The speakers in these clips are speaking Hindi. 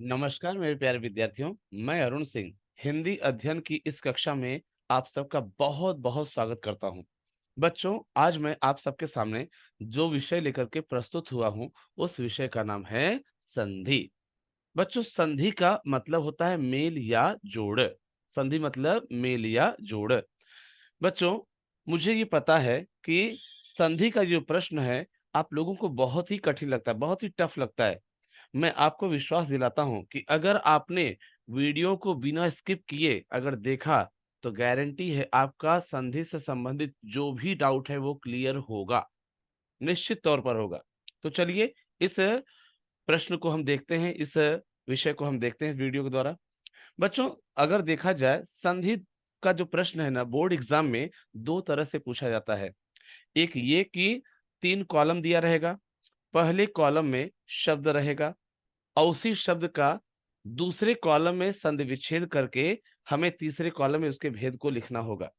नमस्कार मेरे प्यारे विद्यार्थियों, मैं अरुण सिंह हिंदी अध्ययन की इस कक्षा में आप सबका बहुत बहुत स्वागत करता हूं। बच्चों, आज मैं आप सबके सामने जो विषय लेकर के प्रस्तुत हुआ हूं, उस विषय का नाम है संधि। बच्चों, संधि का मतलब होता है मेल या जोड़। संधि मतलब मेल या जोड़। बच्चों, मुझे ये पता है कि संधि का जो प्रश्न है, आप लोगों को बहुत ही कठिन लगता है, बहुत ही टफ लगता है। मैं आपको विश्वास दिलाता हूं कि अगर आपने वीडियो को बिना स्किप किए अगर देखा, तो गारंटी है आपका संधि से संबंधित जो भी डाउट है वो क्लियर होगा, निश्चित तौर पर होगा। तो चलिए, इस प्रश्न को हम देखते हैं, इस विषय को हम देखते हैं वीडियो के द्वारा। बच्चों, अगर देखा जाए, संधि का जो प्रश्न है ना, बोर्ड एग्जाम में दो तरह से पूछा जाता है। एक ये कि 3 कॉलम दिया रहेगा, पहले कॉलम में शब्द रहेगा और उसी शब्द का दूसरे कॉलम में संधि विच्छेद करके हमें तीसरे कॉलम में उसके भेद को लिखना होगा।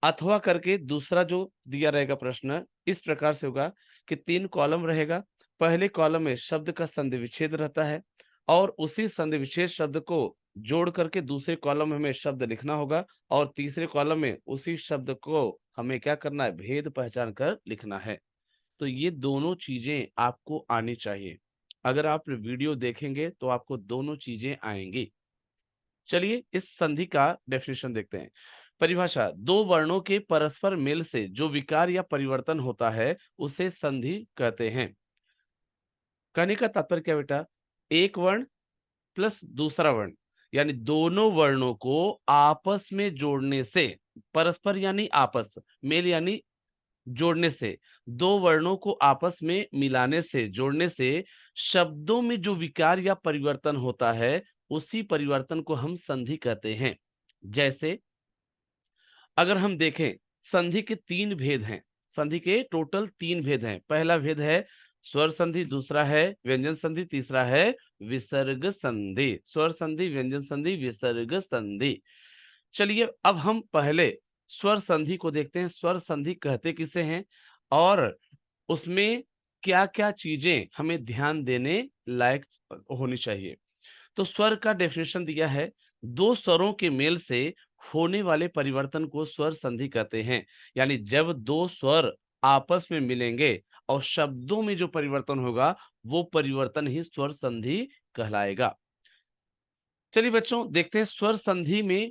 अथवा करके दूसरा जो दिया रहेगा प्रश्न इस प्रकार से होगा कि 3 कॉलम रहेगा, पहले कॉलम में शब्द का संधि विच्छेद रहता है और उसी संधि विच्छेद शब्द को जोड़ करके दूसरे कॉलम में हमें शब्द लिखना होगा और तीसरे कॉलम में उसी शब्द को हमें क्या करना है, भेद पहचान कर लिखना है। तो ये दोनों चीजें आपको आनी चाहिए। अगर आप वीडियो देखेंगे तो आपको दोनों चीजें आएंगी। चलिए, इस संधि का डेफिनेशन देखते हैं। परिभाषा: दो वर्णों के परस्पर मेल से जो विकार या परिवर्तन होता है उसे संधि कहते हैं। कहने का तात्पर्य क्या बेटा? एक वर्ण प्लस दूसरा वर्ण, यानी दोनों वर्णों को आपस में जोड़ने से, परस्पर यानी आपस, मेल यानी जोड़ने से, दो वर्णों को आपस में मिलाने से, जोड़ने से शब्दों में जो विकार या परिवर्तन होता है, उसी परिवर्तन को हम संधि कहते हैं। जैसे अगर हम देखें, संधि के 3 भेद हैं। संधि के टोटल 3 भेद हैं। पहला भेद है स्वर संधि, दूसरा है व्यंजन संधि, तीसरा है विसर्ग संधि। स्वर संधि, व्यंजन संधि, विसर्ग संधि। चलिए, अब हम पहले स्वर संधि को देखते हैं। स्वर संधि कहते किसे हैं और उसमें क्या क्या चीजें हमें ध्यान देने लायक होनी चाहिए। तो स्वर का डेफिनेशन दिया है: दो स्वरों के मेल से होने वाले परिवर्तन को स्वर संधि कहते हैं। यानी जब दो स्वर आपस में मिलेंगे और शब्दों में जो परिवर्तन होगा, वो परिवर्तन ही स्वर संधि कहलाएगा। चलिए बच्चों, देखते हैं स्वर संधि में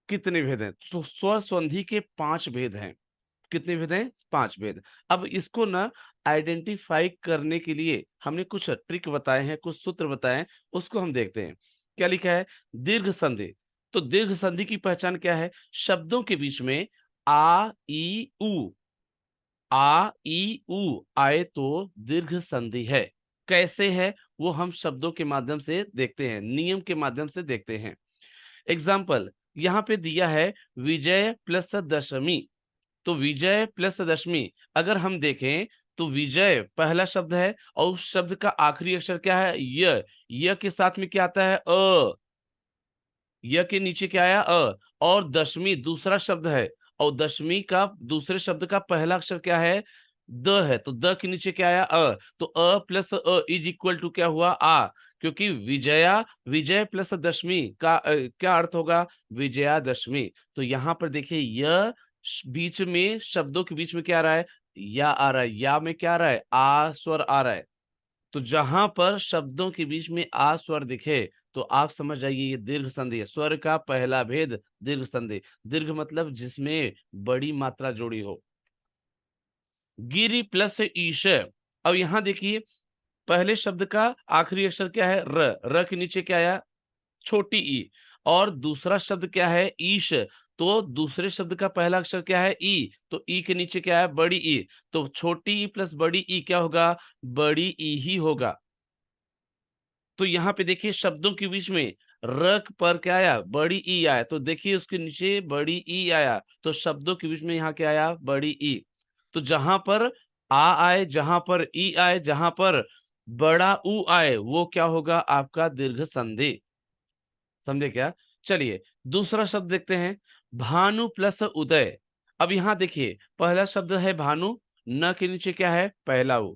कितने भेद हैं। तो स्वर संधि के 5 भेद हैं। कितने भेद हैं? 5 भेद। अब इसको ना आइडेंटिफाई करने के लिए हमने कुछ ट्रिक बताए हैं, कुछ सूत्र बताए हैं, उसको हम देखते हैं। क्या लिखा है? दीर्घ संधि। तो दीर्घ संधि की पहचान क्या है? शब्दों के बीच में आ ई उ, आ ई उ आए तो दीर्घ संधि है। कैसे है वो हम शब्दों के माध्यम से देखते हैं, नियम के माध्यम से देखते हैं। एग्जाम्पल यहाँ पे दिया है, विजय प्लस दशमी। तो विजय प्लस दशमी अगर हम देखें, तो विजय पहला शब्द है और उस शब्द का आखिरी अक्षर क्या है? य के साथ में क्या आता है? अ। य के नीचे क्या आया? अ। और दशमी दूसरा शब्द है और दशमी का दूसरे शब्द का पहला अक्षर क्या है? द है। तो द के नीचे क्या आया? अ। तो अ प्लस अ इज इक्वल टू क्या हुआ? आ। क्योंकि विजया, विजय प्लस दशमी का क्या अर्थ होगा? विजयादशमी। तो यहाँ पर देखिए, बीच में शब्दों के बीच में क्या आ रहा है? या आ रहा है। या में क्या आ रहा है? आ स्वर आ रहा है। तो जहां पर शब्दों के बीच में आ स्वर दिखे, तो आप समझ जाइए ये दीर्घ संधि है। स्वर का पहला भेद दीर्घ संधि। दीर्घ मतलब जिसमें बड़ी मात्रा जोड़ी हो। गिरी प्लस ईश। अब यहां देखिए, पहले शब्द का आखिरी अक्षर क्या है? र। र के नीचे क्या आया? छोटी ई। और दूसरा शब्द क्या है? ईश। तो दूसरे शब्द का पहला अक्षर क्या है? ई। तो ई के नीचे क्या है? बड़ी ई। तो छोटी ई प्लस बड़ी ई क्या होगा? बड़ी ई ही होगा। तो यहाँ पे देखिए, शब्दों के बीच में र पर क्या आया? बड़ी ई आया। तो देखिए उसके नीचे बड़ी ई आया, तो शब्दों के बीच में यहाँ क्या आया? बड़ी ई। तो जहां पर आ आए, जहां पर ई आए, जहां पर बड़ा ऊ आए, वो क्या होगा? आपका दीर्घ संधि। समझे क्या? चलिए, दूसरा शब्द देखते हैं, भानु प्लस उदय। अब यहां देखिए, पहला शब्द है भानु, न के नीचे क्या है? पहला ऊ।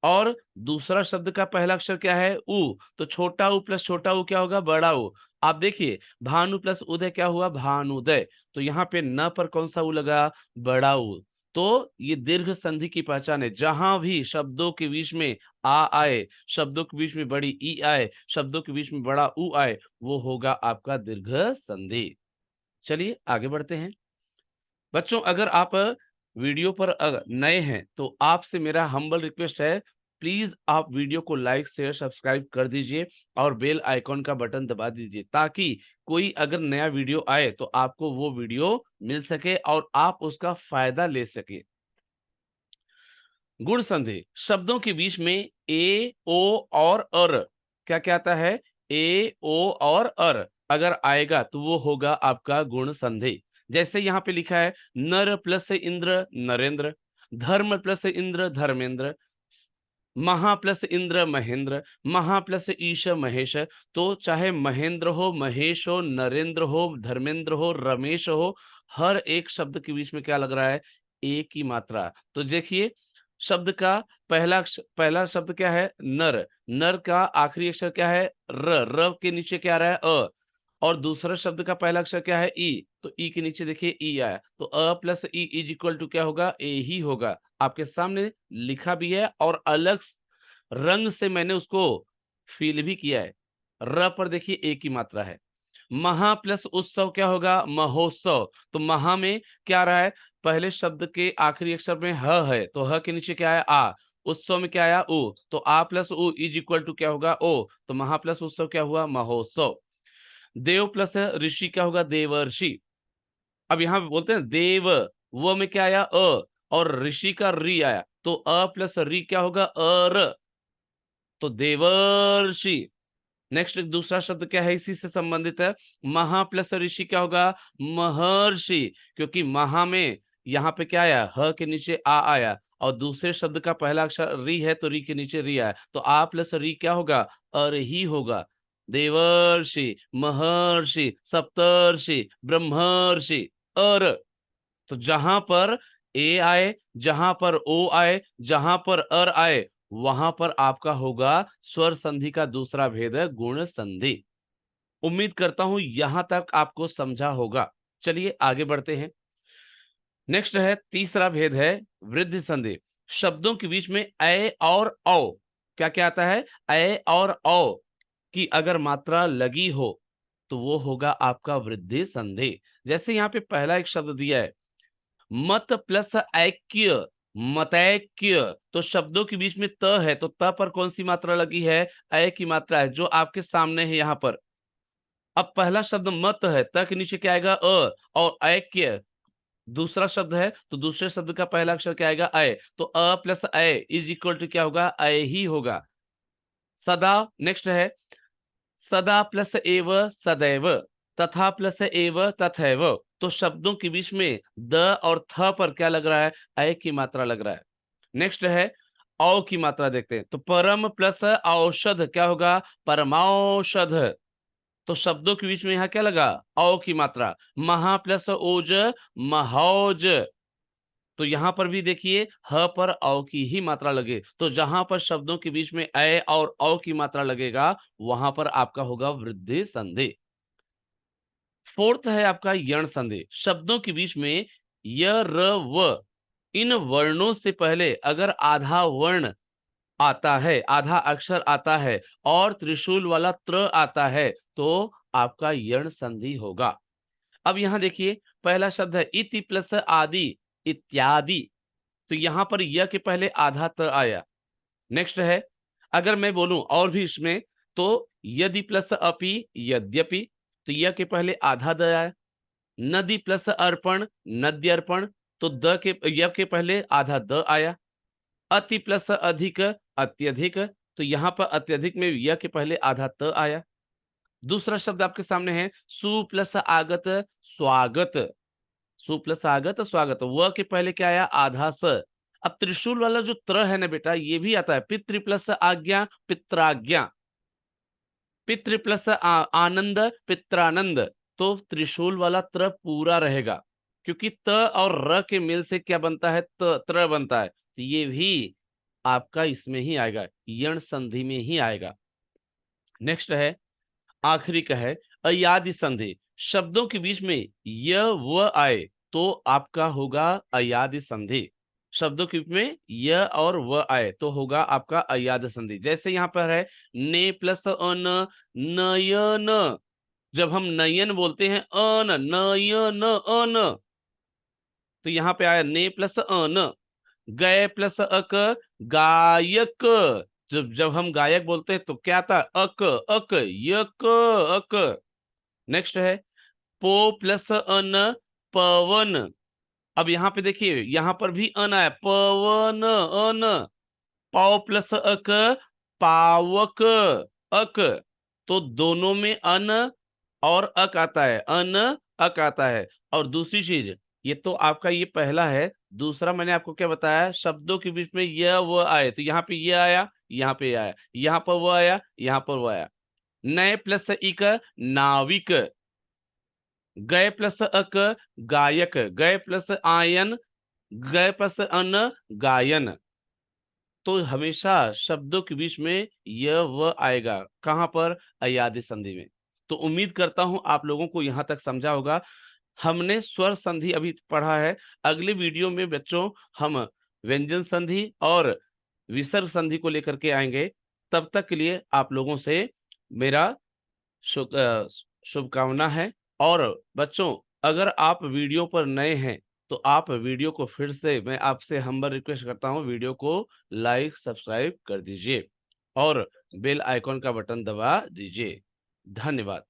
और दूसरा शब्द का पहला अक्षर क्या है? उ। तो छोटा उ प्लस छोटा उ क्या होगा? बड़ा उ। आप देखिए, भानु प्लस उदय क्या हुआ? भानुदय। तो यहाँ पे न पर कौन सा उ लगा? बड़ा उ। तो ये दीर्घ संधि की पहचान है। जहां भी शब्दों के बीच में आ आए, शब्दों के बीच में बड़ी ई आए, शब्दों के बीच में बड़ा उ आए, वो होगा आपका दीर्घ संधि। चलिए आगे बढ़ते हैं। बच्चों, अगर आप वीडियो पर नए हैं तो आपसे मेरा हम्बल रिक्वेस्ट है, प्लीज आप वीडियो को लाइक शेयर सब्सक्राइब कर दीजिए और बेल आइकॉन का बटन दबा दीजिए, ताकि कोई अगर नया वीडियो आए तो आपको वो वीडियो मिल सके और आप उसका फायदा ले सके। गुण संधि, शब्दों के बीच में ए ओ और अर, क्या क्या आता है? ए ओ और अर अगर आएगा तो वो होगा आपका गुण संधि। जैसे यहाँ पे लिखा है, नर प्लस इंद्र नरेंद्र, धर्म प्लस इंद्र धर्मेंद्र, महा प्लस इंद्र महेंद्र, महा प्लस ईश महेश। तो चाहे महेंद्र हो, महेश हो, नरेंद्र हो, धर्मेंद्र हो, रमेश हो, हर एक शब्द के बीच में क्या लग रहा है? एक ही मात्रा। तो देखिए, शब्द का पहला शब्द क्या है? नर। नर का आखिरी अक्षर क्या है? र। र के नीचे क्या आ रहा है? अ। और दूसरा शब्द का पहला अक्षर क्या है? ई। तो ई के नीचे देखिए ई आया, तो अ प्लस ई इज इक्वल टू क्या होगा? ए ही होगा। आपके सामने लिखा भी है और अलग रंग से मैंने उसको फील भी किया है। र पर देखिए एक ही मात्रा है। महा प्लस उत्सव क्या होगा? महोत्सव। तो महा में क्या आ रहा है? पहले शब्द के आखिरी अक्षर में ह है, तो ह के नीचे क्या है? आ। उत्सव में क्या आया? उ। तो आ प्लस उ इज इक्वल टू क्या होगा? ओ। तो महा प्लस उत्सव क्या हुआ? महोत्सव। देव प्लस ऋषि क्या होगा? देवर्षि। अब यहाँ पे बोलते हैं देव, वो में क्या आया? अ। और ऋषि का री आया, तो अ प्लस री क्या होगा? अर। तो देवर्षि। नेक्स्ट दूसरा शब्द क्या है? इसी से संबंधित है। महा प्लस ऋषि क्या होगा? महर्षि। क्योंकि महा में यहाँ पे क्या आया? ह के नीचे आ आया, और दूसरे शब्द का पहला अक्षर री है, तो री के नीचे री आया, तो आ प्लस री क्या होगा? अर ही होगा। देवर्षि, महर्षि, सप्तर्षि, ब्रह्मर्षि, अर। तो जहां पर ए आए, जहां पर ओ आए, जहां पर अर आए, वहां पर आपका होगा स्वर संधि का दूसरा भेद है गुण संधि। उम्मीद करता हूं यहां तक आपको समझा होगा। चलिए आगे बढ़ते हैं। नेक्स्ट है, तीसरा भेद है वृद्धि संधि। शब्दों के बीच में ए और औ क्या क्या आता है? ए और औ की अगर मात्रा लगी हो तो वो होगा आपका वृद्धि संधि। जैसे यहाँ पे पहला एक शब्द दिया है, मत प्लस ऐक्य, मतैक्य। तो शब्दों के बीच में त है, तो त पर कौन सी मात्रा लगी है? ऐ की मात्रा है, जो आपके सामने है यहाँ पर। अब पहला शब्द मत है, त के नीचे क्या आएगा? अ। और ऐक्य दूसरा शब्द है, तो दूसरे शब्द का पहला अक्षर क्या आएगा? ऐ। तो अ प्लस ऐ इज इक्वल टू क्या होगा? ऐ ही होगा। सदा नेक्स्ट है, सदा प्लस एव सदैव, तथा प्लस एव तथैव। तो शब्दों के बीच में द और थ पर क्या लग रहा है? ऐ की मात्रा लग रहा है। नेक्स्ट है, औ की मात्रा देखते हैं, तो परम प्लस औषध क्या होगा? परमौषध। तो शब्दों के बीच में यहाँ क्या लगा? औ की मात्रा। महा प्लस ओज, महौज। तो यहां पर भी देखिए, ह पर औ की ही मात्रा लगे, तो जहां पर शब्दों के बीच में ऐ और औ की मात्रा लगेगा, वहां पर आपका होगा वृद्धि संधि। फोर्थ है आपका यण संधि। शब्दों के बीच में य र व इन वर्णों से पहले अगर आधा वर्ण आता है, आधा अक्षर आता है और त्रिशूल वाला त्र आता है, तो आपका यण संधि होगा। अब यहां देखिए, पहला शब्द है इति प्लस आदि, इत्यादि। तो यहां पर य के पहले आधा त आया। नेक्स्ट है, अगर मैं बोलूं और भी इसमें, तो यदि प्लस अपि, यद्यपि। तो य के पहले आधा द आया। नदी प्लस अर्पण, नद्यर्पण। तो द के य के पहले आधा द आया। अति प्लस अधिक, अत्यधिक। तो यहां पर अत्यधिक में य के पहले आधा त आया। दूसरा शब्द आपके सामने है, सु प्लस आगत, स्वागत। सु प्लस आगत स्वागत, व के पहले क्या आया? आधा स। अब त्रिशूल वाला जो त्र है ना बेटा, ये भी आता है। पितृ प्लस आज्ञा, पित्राज्ञा। पितृ प्लस आनंद, पित्रानंद। तो त्रिशूल वाला त्र पूरा रहेगा, क्योंकि त और र के मेल से क्या बनता है? त्र बनता है। तो ये भी आपका इसमें ही आएगा, यण संधि में ही आएगा। नेक्स्ट है, आखिरी का है अयादि संधि। शब्दों के बीच में य व आए तो आपका होगा अयादि संधि। शब्दों के बीच में य और व आए तो होगा आपका अयादि संधि। जैसे यहाँ पर है ने प्लस अन, नयन। जब हम नयन बोलते हैं अन, नयन अन, तो यहाँ पे आया ने प्लस अन। गए प्लस अक, गायक। जब जब हम गायक बोलते हैं तो क्या आता है, अक अक, यक अक। नेक्स्ट है पो प्लस अन, पवन। अब यहाँ पे देखिए, यहाँ पर भी अन आया, पवन अन। पौ प्लस अक, पावक अक। तो दोनों में अन और अक आता है, अन अक आता है। और दूसरी चीज, ये तो आपका ये पहला है। दूसरा मैंने आपको क्या बताया, शब्दों के बीच में य व आए तो यहाँ पे ये आया, यहाँ पे आया, यहाँ पर वो आया, यहाँ पर वो आया। नए प्लस इक, नाविक। गए प्लस अक, गायक। गए प्लस आयन, गए प्लस अन, गायन। तो हमेशा शब्दों के बीच में य व आएगा, कहां पर, अयादि संधि में। तो उम्मीद करता हूं आप लोगों को यहां तक समझा होगा। हमने स्वर संधि अभी पढ़ा है। अगले वीडियो में बच्चों हम व्यंजन संधि और विसर्ग संधि को लेकर के आएंगे। तब तक के लिए आप लोगों से मेरा शुभकामना है। और बच्चों, अगर आप वीडियो पर नए हैं तो आप वीडियो को फिर से, मैं आपसे हम्बल रिक्वेस्ट करता हूं, वीडियो को लाइक सब्सक्राइब कर दीजिए और बेल आइकॉन का बटन दबा दीजिए। धन्यवाद।